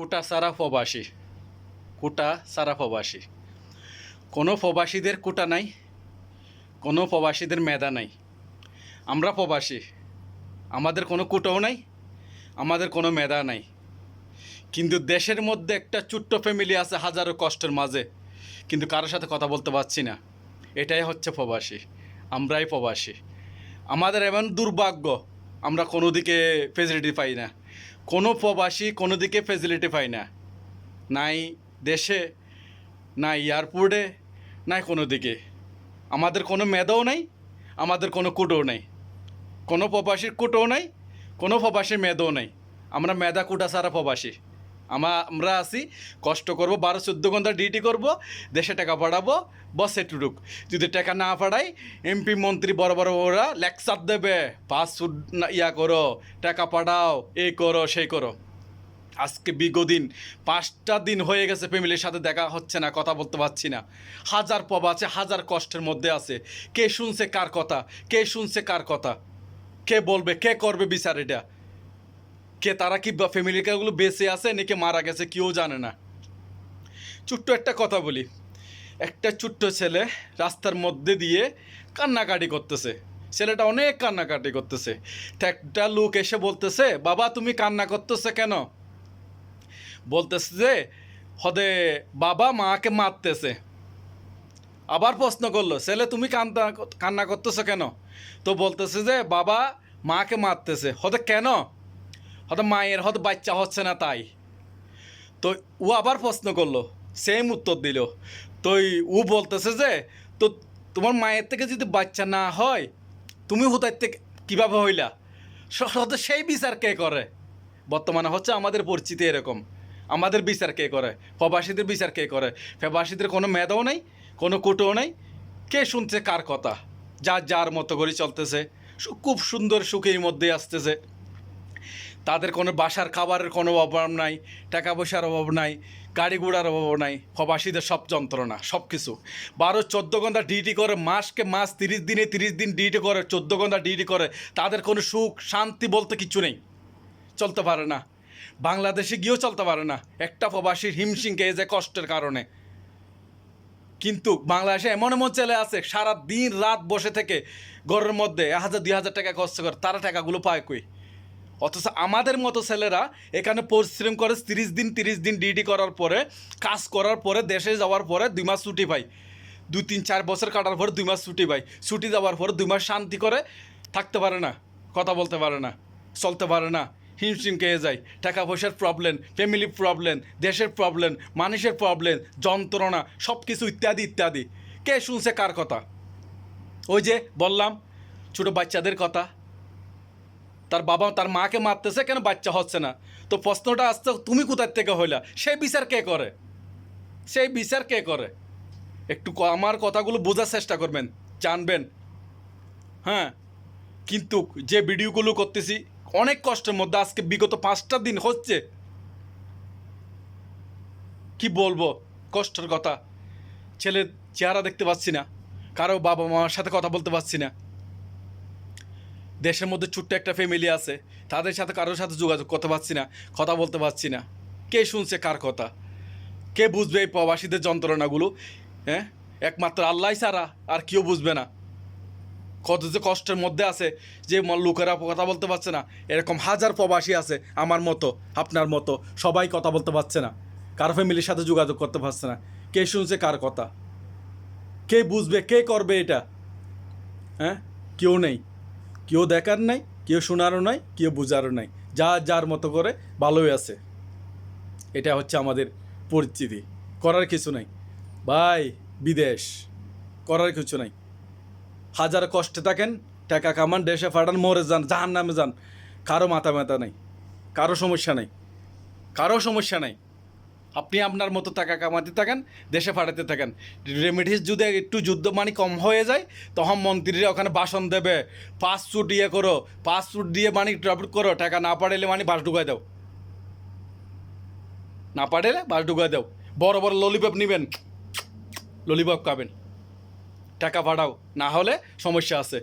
কোটা সারা প্রবাসী, কোটা সারা প্রবাসী। কোনো প্রবাসীদের কোটা নাই, কোনো প্রবাসীদের মেধা নাই। আমরা প্রবাসী, আমাদের কোনো কোটাও নাই, আমাদের কোনো মেধা নাই। কিন্তু দেশের মধ্যে একটা ছোট্ট ফ্যামিলি আছে হাজারো কষ্টের মাঝে, কিন্তু কারোর সাথে কথা বলতে পারছি না। এটাই হচ্ছে প্রবাসী, আমরাই প্রবাসী। আমাদের এমন দুর্ভাগ্য, আমরা কোনো দিকে ফেসিলিটি পাই না। কোনো প্রবাসী কোনো দিকে ফেসিলিটি পাই না, নাই দেশে, নাই এয়ারপোর্টে, নাই কোনো দিকে। আমাদের কোনো মেধাও নাই, আমাদের কোনো কুটোও নাই। কোনো প্রবাসীর কুটোও নাই, কোনো প্রবাসীর মেধাও নাই। আমরা মেধা কুটা ছাড়া প্রবাসী। আমরা আছি, কষ্ট করব, 12-14 ঘন্টা ডিউটি করব, দেশে টাকা পাঠাবো, বস এটুটুক। যদি টাকা না পাঠাই, এমপি মন্ত্রী বড় বড় ওরা লেকচার দেবে, পাসপোর্ট ইয়া করো, টাকা পাঠাও, এই করো সেই করো। আজকে বিগদিন 5টা দিন হয়ে গেছে ফ্যামিলির সাথে দেখা হচ্ছে না, কথা বলতে পারছি না। হাজার প্রবাসী হাজার কষ্টের মধ্যে আছে। কে শুনছে কার কথা, কে শুনছে কার কথা, কে বলবে, কে করবে বিচার এটা? কে তারা কি ফ্যামিলিগুলো বেঁচে আছে নাকি মারা গেছে কেউ জানে না। ছোট্ট একটা কথা বলি, একটা ছোট্ট ছেলে রাস্তার মধ্যে দিয়ে কান্নাকাটি করতেছে। ছেলেটা অনেক কান্নাকাটি করতেছে। একটা লোক এসে বলতেছে, বাবা তুমি কান্না করতেছে কেন? বলতেছে যে হদে বাবা মাকে মারতেছে। আবার প্রশ্ন করলো, ছেলে তুমি কান্না করতেছো কেন? তো বলতেছে যে বাবা মাকে মারতেছে। হদে কেন? হয়তো মায়ের হয়তো বাচ্চা হচ্ছে না তাই। তো ও আবার প্রশ্ন করলো, সেম উত্তর দিল। তো ও বলতেছে যে তো তোমার মায়ের থেকে যদি বাচ্চা না হয়, তুমি হুতার থেকে কীভাবে হইলা? হয়তো সেই বিচার কে করে? বর্তমানে হচ্ছে আমাদের পরিচিতি এরকম। আমাদের বিচার কে করে? প্রবাসীদের বিচার কে করে? প্রবাসীদের কোনো মেধাও নেই, কোনো কুটোও নেই। কে শুনছে কার কথা? যার যার মতো করে চলতেছে, খুব সুন্দর সুখের মধ্যে আসতেছে। তাদের কোনো বাসার খাবারের কোনো অভাব নাই, টাকা পয়সার অভাব নাই, গাড়ি ঘোড়ার অভাব নাই। প্রবাসীদের সব যন্ত্রণা, সব কিছু। 12-14 ঘন্টা ডিউটি করে, মাসকে মাস, 30 দিনে 30 দিন ডিউটি করে, 14 ঘন্টা ডিউটি করে। তাদের কোনো সুখ শান্তি বলতে কিছু নেই, চলতে পারে না। বাংলাদেশে গিয়েও চলতে পারে না, একটা প্রবাসীর হিমশিম খেয়ে যায় কষ্টের কারণে। কিন্তু বাংলাদেশে এমন এমন ছেলে আছে সারা দিন রাত বসে থেকে ঘরের মধ্যে 1000-2000 টাকা খরচ করে, তারা টাকাগুলো পায় কই? অথচ আমাদের মতো ছেলেরা এখানে পরিশ্রম করে 30 দিন ডিউটি করার পরে, কাজ করার পরে, দেশে যাওয়ার পরে 2 মাস ছুটি পাই। 2-3-4 বছর কাটার পরে 2 মাস ছুটি পাই। ছুটি যাওয়ার পরে 2 মাস শান্তি করে থাকতে পারে না, কথা বলতে পারে না, চলতে পারে না। হিমশিম খেয়ে যায়। টাকা পয়সার প্রবলেম, ফ্যামিলি প্রবলেম, দেশের প্রবলেম, মানুষের প্রবলেম, যন্ত্রণা, সব কিছু ইত্যাদি ইত্যাদি। কে শুনছে কার কথা? ওই যে বললাম, ছোটো বাচ্চাদের কথা। তার বাবা তার মাকে মারতেছে কেন? বাচ্চা হচ্ছে না। তো প্রশ্নটা আসছে, তুমি কোথার থেকে হইলা? সেই বিচার কে করে? সেই বিচার কে করে? একটু আমার কথাগুলো বোঝার চেষ্টা করবেন, জানবেন। হ্যাঁ, কিন্তু যে ভিডিওগুলো করতেছি অনেক কষ্টের মধ্যে, আজকে বিগত 5টা দিন হচ্ছে, কি বলবো কষ্টের কথা। ছেলের চেহারা দেখতে পাচ্ছি না, কারো বাবা মার সাথে কথা বলতে পারছি না। দেশের মধ্যে ছোট্ট একটা ফ্যামিলি আছে, তাদের সাথে কারোর সাথে যোগাযোগ করতে পারছি না, কথা বলতে পারছি না। কে শুনছে কার কথা? কে বুঝবে এই প্রবাসীদের যন্ত্রণাগুলো? হ্যাঁ, একমাত্র আল্লাহ ছাড়া আর কেউ বুঝবে না। কত যে কষ্টের মধ্যে আছে যে লোকেরা কথা বলতে পারছে না। এরকম হাজার প্রবাসী আছে আমার মতো, আপনার মতো, সবাই কথা বলতে পারছে না, কারো ফ্যামিলির সাথে যোগাযোগ করতে পারছে না। কে শুনছে কার কথা? কে বুঝবে, কে করবে এটা? হ্যাঁ, কেউ নেই, কেউ দেখার নাই, কেউ শোনারও নাই, কেউ বোঝারও নাই। যা যার মতো করে ভালোই আছে। এটা হচ্ছে আমাদের পরিস্থিতি। করার কিছু নাই ভাই, বিদেশ করার কিছু নাই। হাজার কষ্টে থাকেন, টাকা কামান, দেশে ফাটান, মরে যান, জাহান্নামে যান, কারো মাথা ব্যথা নেই, কারো সমস্যা নেই, কারো সমস্যা নেই। আপনি আপনার মতো টাকা কামাতে থাকেন, দেশে পাঠাতে থাকেন। রেমিডিস যদি একটু যুদ্ধ মানে কম হয়ে যায়, তখন মন্ত্রীরা ওখানে ভাষণ দেবে, পাসপোর্ট ইয়ে করো, পাসপোর্ট দিয়ে মানে ট্রাভেল করো, টাকা না পাঠাইলে মানে বাস ঢুকাই দাও, না পাঠাইলে বাস ঢুকাই দাও। বড় বড় ললিপপ নেবেন, ললিপপ খাবেন, টাকা পাঠাও, না হলে সমস্যা আছে।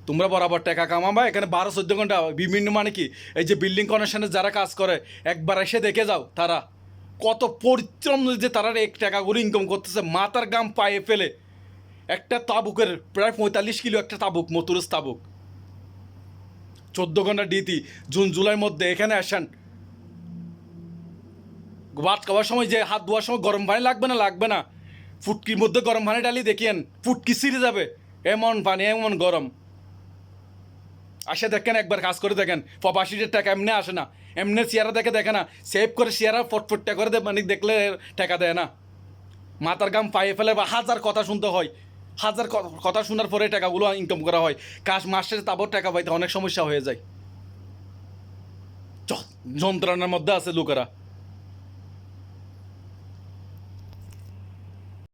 তোমরা বরাবর টাকা কামাবা, এখানে 12-14 ঘন্টা বিভিন্ন মানে কি এই যে বিল্ডিং কনেকশনে যারা কাজ করে একবার এসে দেখে যাও তারা কত পরিশ্রম যে তারা এক টাকাগুলো ইনকাম করতেছে মাথার গাম পায়ে ফেলে। একটা তাবুকের প্রায় 45 কিলো একটা তাবুক, মতুরস তাবুক, 14 ঘন্টা ডিউটি, জুন জুলাইয়ের মধ্যে এখানে আসেন। ভাত খাওয়ার সময় যে হাত ধোয়ার সময় গরম পানি লাগবে না, লাগবে না, ফুটকির মধ্যে গরম পানি ডালি দেখিয়েন ফুটকি ছিঁড়ে যাবে, এমন পানি এমন গরম। আসে দেখেন, একবার কাজ করে দেখেন, প্রবাসীদের টাকা এমনি আসে না, এমনি চেয়ারা দেখে না, সেভ করে চেয়ারা ফটফটটা করে মানে দেখলে টাকা দেয় না, মাথার গাম পায়ে ফেলে বা হাজার কথা শুনতে হয়, হাজার কথা শোনার পরে টাকাগুলো ইনকাম করা হয়। কাজ মাসের তারপর টাকা পাইতে অনেক সমস্যা হয়ে যায়, যন্ত্রণার মধ্যে আছে লোকেরা।